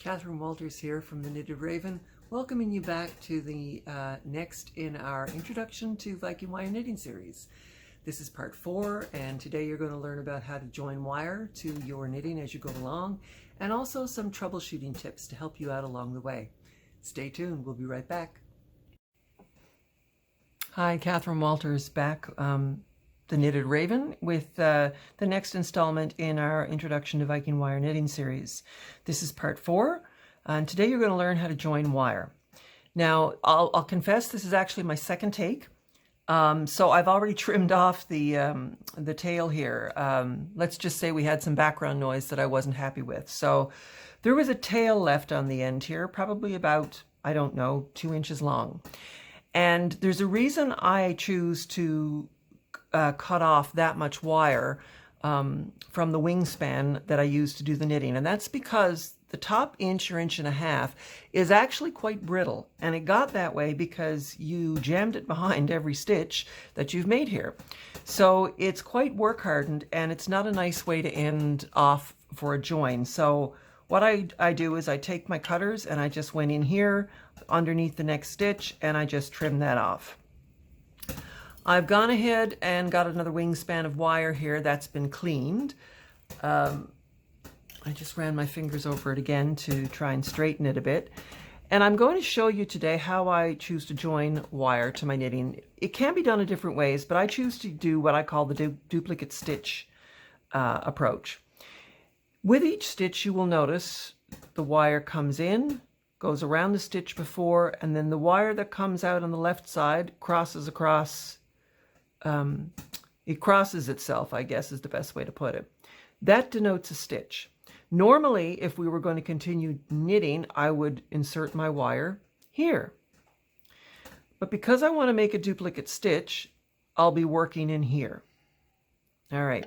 Katherine Walters here from the Knitted Raven, welcoming you back to the next in our Introduction to Viking Wire Knitting series. This is part 4, and today you're going to learn about how to join wire to your knitting as you go along, and also some troubleshooting tips to help you out along the way. Stay tuned, we'll be right back. Hi, Katherine Walters back, the Knitted Raven, with the next installment in our Introduction to Viking Wire Knitting series. This is part 4, and today you're going to learn how to join wire. Now, I'll confess this is actually my second take. So I've already trimmed off the tail here. Let's just say we had some background noise that I wasn't happy with. So there was a tail left on the end here, probably about, I don't know, 2 inches long. And there's a reason I choose to cut off that much wire from the wingspan that I use to do the knitting. And that's because the top inch or inch and a half is actually quite brittle. And it got that way because you jammed it behind every stitch that you've made here. So it's quite work hardened, and it's not a nice way to end off for a join. So what I do is I take my cutters and I just went in here underneath the next stitch and I just trim that off. I've gone ahead and got another wingspan of wire here that's been cleaned. I just ran my fingers over it again to try and straighten it a bit. And I'm going to show you today how I choose to join wire to my knitting. It can be done in different ways, but I choose to do what I call the duplicate stitch approach. With each stitch, you will notice the wire comes in, goes around the stitch before, and then the wire that comes out on the left side crosses across. It crosses itself, I guess is the best way to put it. That denotes a stitch. Normally, if we were going to continue knitting, I would insert my wire here. But because I want to make a duplicate stitch, I'll be working in here. All right.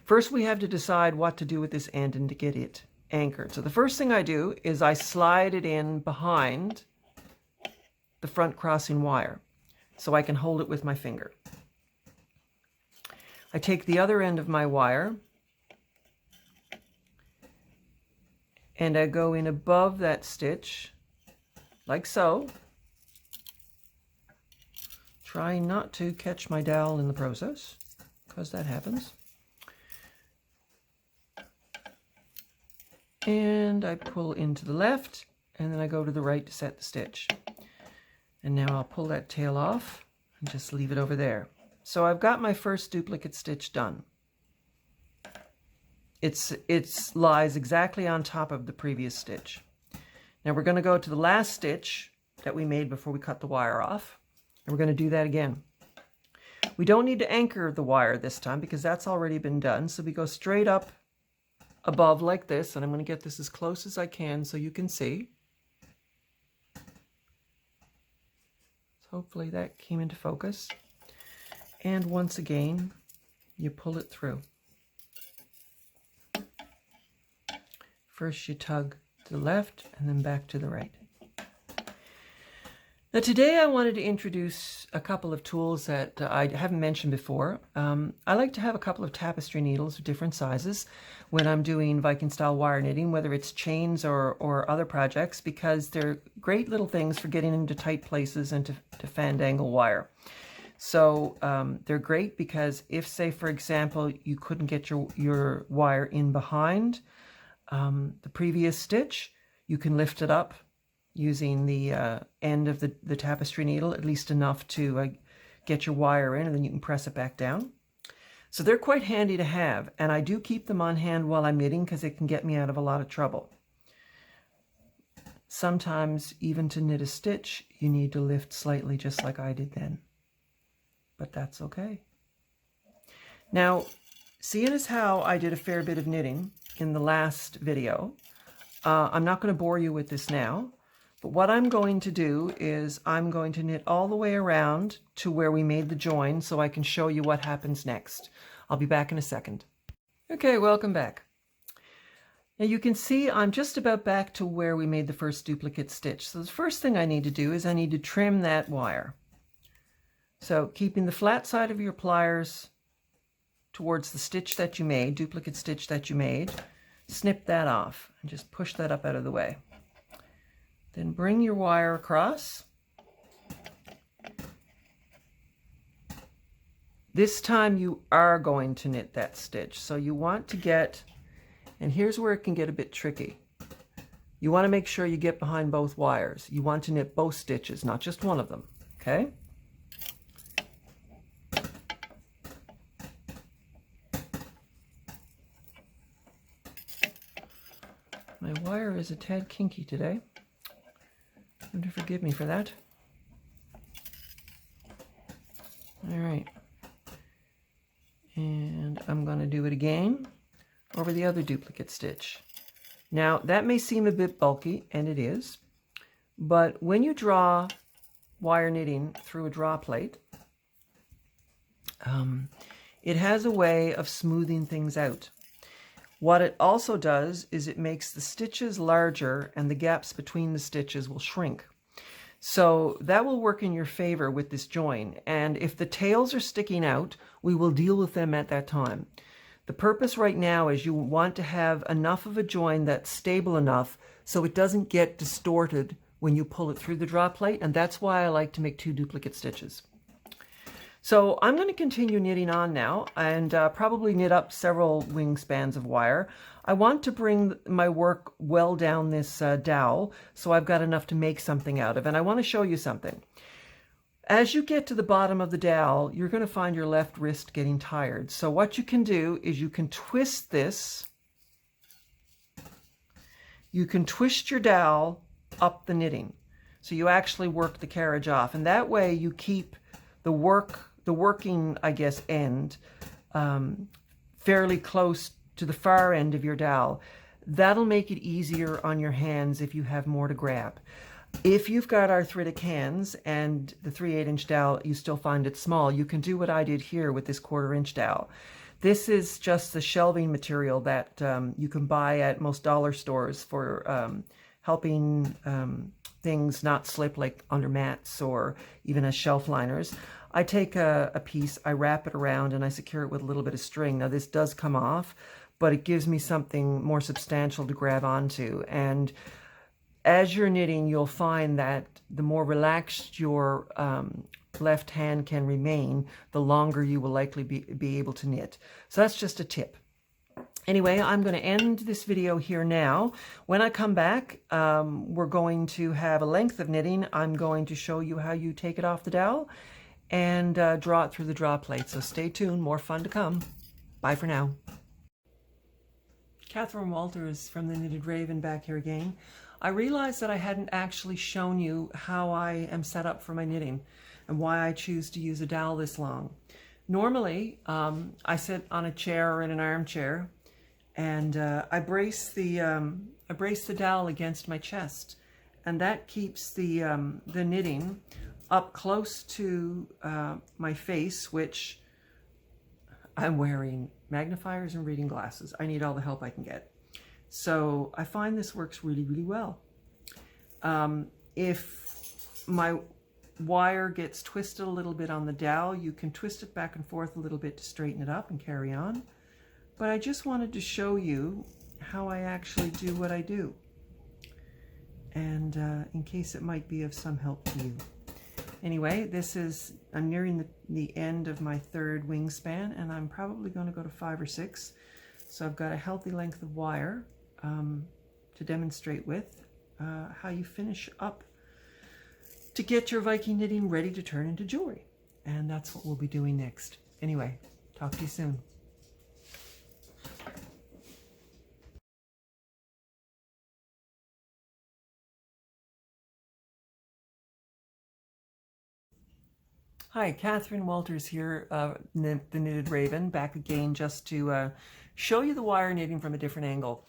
First, we have to decide what to do with this end and to get it anchored. So the first thing I do is I slide it in behind the front crossing wire so I can hold it with my finger. I take the other end of my wire and I go in above that stitch, like so, trying not to catch my dowel in the process, because that happens. And I pull into the left, and then I go to the right to set the stitch. And now I'll pull that tail off and just leave it over there. So I've got my first duplicate stitch done. It lies exactly on top of the previous stitch. Now we're going to go to the last stitch that we made before we cut the wire off, and we're going to do that again. We don't need to anchor the wire this time because that's already been done. So we go straight up above like this, and I'm going to get this as close as I can so you can see. So hopefully that came into focus. And once again, you pull it through. First you tug to the left and then back to the right. Now today I wanted to introduce a couple of tools that I haven't mentioned before. I like to have a couple of tapestry needles of different sizes when I'm doing Viking style wire knitting, whether it's chains or other projects, because they're great little things for getting into tight places and to fandangle wire. So they're great because if, say, for example, you couldn't get your wire in behind the previous stitch, you can lift it up using the end of the tapestry needle, at least enough to get your wire in, and then you can press it back down. So they're quite handy to have, and I do keep them on hand while I'm knitting because it can get me out of a lot of trouble. Sometimes, even to knit a stitch, you need to lift slightly, just like I did then. But that's okay. Now, seeing as how I did a fair bit of knitting in the last video, I'm not going to bore you with this now, but what I'm going to do is I'm going to knit all the way around to where we made the join so I can show you what happens next. I'll be back in a second. Okay, welcome back. Now you can see I'm just about back to where we made the first duplicate stitch. So the first thing I need to do is I need to trim that wire. So keeping the flat side of your pliers towards the stitch that you made, duplicate stitch that you made, snip that off and just push that up out of the way. Then bring your wire across. This time you are going to knit that stitch. So you want to get, and here's where it can get a bit tricky. You want to make sure you get behind both wires. You want to knit both stitches, not just one of them, okay? My wire is a tad kinky today. Forgive me for that. All right. And I'm going to do it again over the other duplicate stitch. Now, that may seem a bit bulky, and it is, but when you draw wire knitting through a draw plate, it has a way of smoothing things out. What it also does is it makes the stitches larger and the gaps between the stitches will shrink. So that will work in your favor with this join. And if the tails are sticking out, we will deal with them at that time. The purpose right now is you want to have enough of a join that's stable enough so it doesn't get distorted when you pull it through the draw plate. And that's why I like to make 2 duplicate stitches. So I'm going to continue knitting on now and probably knit up several wingspans of wire. I want to bring my work well down this dowel so I've got enough to make something out of. And I want to show you something. As you get to the bottom of the dowel, you're going to find your left wrist getting tired. So what you can do is you can twist this. You can twist your dowel up the knitting. So you actually work the carriage off. And that way you keep the working, I guess, end fairly close to the far end of your dowel. That'll make it easier on your hands if you have more to grab. If you've got arthritic hands and the 3/8" dowel, you still find it small, you can do what I did here with this 1/4" dowel. This is just the shelving material that you can buy at most dollar stores for helping things not slip, like under mats or even as shelf liners. I take a piece, I wrap it around, and I secure it with a little bit of string. Now this does come off, but it gives me something more substantial to grab onto. And as you're knitting, you'll find that the more relaxed your left hand can remain, the longer you will likely be able to knit. So that's just a tip. Anyway, I'm going to end this video here now. When I come back, we're going to have a length of knitting. I'm going to show you how you take it off the dowel and draw it through the draw plate. So stay tuned, more fun to come. Bye for now. Katherine Walters from the Knitted Raven back here again. I realized that I hadn't actually shown you how I am set up for my knitting and why I choose to use a dowel this long. Normally, I sit on a chair or in an armchair, and I brace the dowel against my chest, and that keeps the knitting up close to my face, which I'm wearing magnifiers and reading glasses. I need all the help I can get. So I find this works really, really well. If my wire gets twisted a little bit on the dowel, you can twist it back and forth a little bit to straighten it up and carry on. But I just wanted to show you how I actually do what I do, and in case it might be of some help to you. Anyway, I'm nearing the end of my 3rd wingspan, and I'm probably going to go to 5 or 6. So I've got a healthy length of wire to demonstrate with how you finish up to get your Viking knitting ready to turn into jewelry. And that's what we'll be doing next. Anyway, talk to you soon. Hi, Katherine Walters here, the Knitted Raven, back again just to show you the wire knitting from a different angle.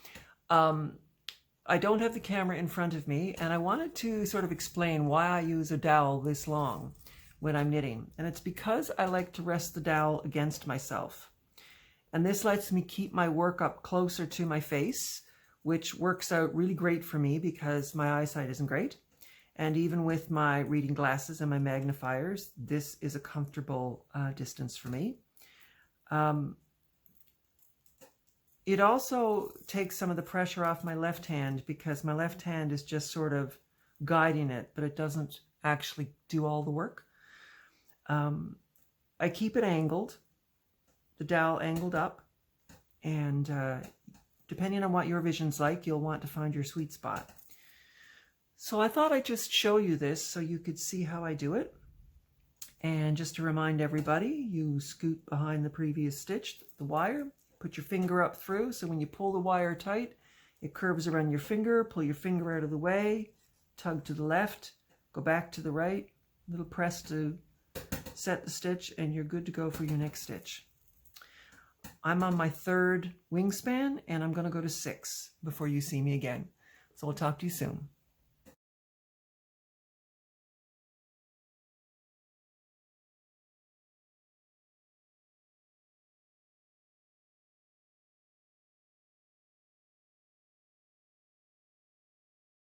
I don't have the camera in front of me, and I wanted to sort of explain why I use a dowel this long when I'm knitting. And it's because I like to rest the dowel against myself. And this lets me keep my work up closer to my face, which works out really great for me because my eyesight isn't great. And even with my reading glasses and my magnifiers, this is a comfortable distance for me. It also takes some of the pressure off my left hand because my left hand is just sort of guiding it, but it doesn't actually do all the work. I keep it angled, the dowel angled up, and depending on what your vision's like, you'll want to find your sweet spot. So I thought I'd just show you this so you could see how I do it. And just to remind everybody, you scoot behind the previous stitch, the wire, put your finger up through, so when you pull the wire tight, it curves around your finger, pull your finger out of the way, tug to the left, go back to the right, little press to set the stitch, and you're good to go for your next stitch. I'm on my 3rd wingspan, and I'm going to go to 6 before you see me again. So I'll talk to you soon.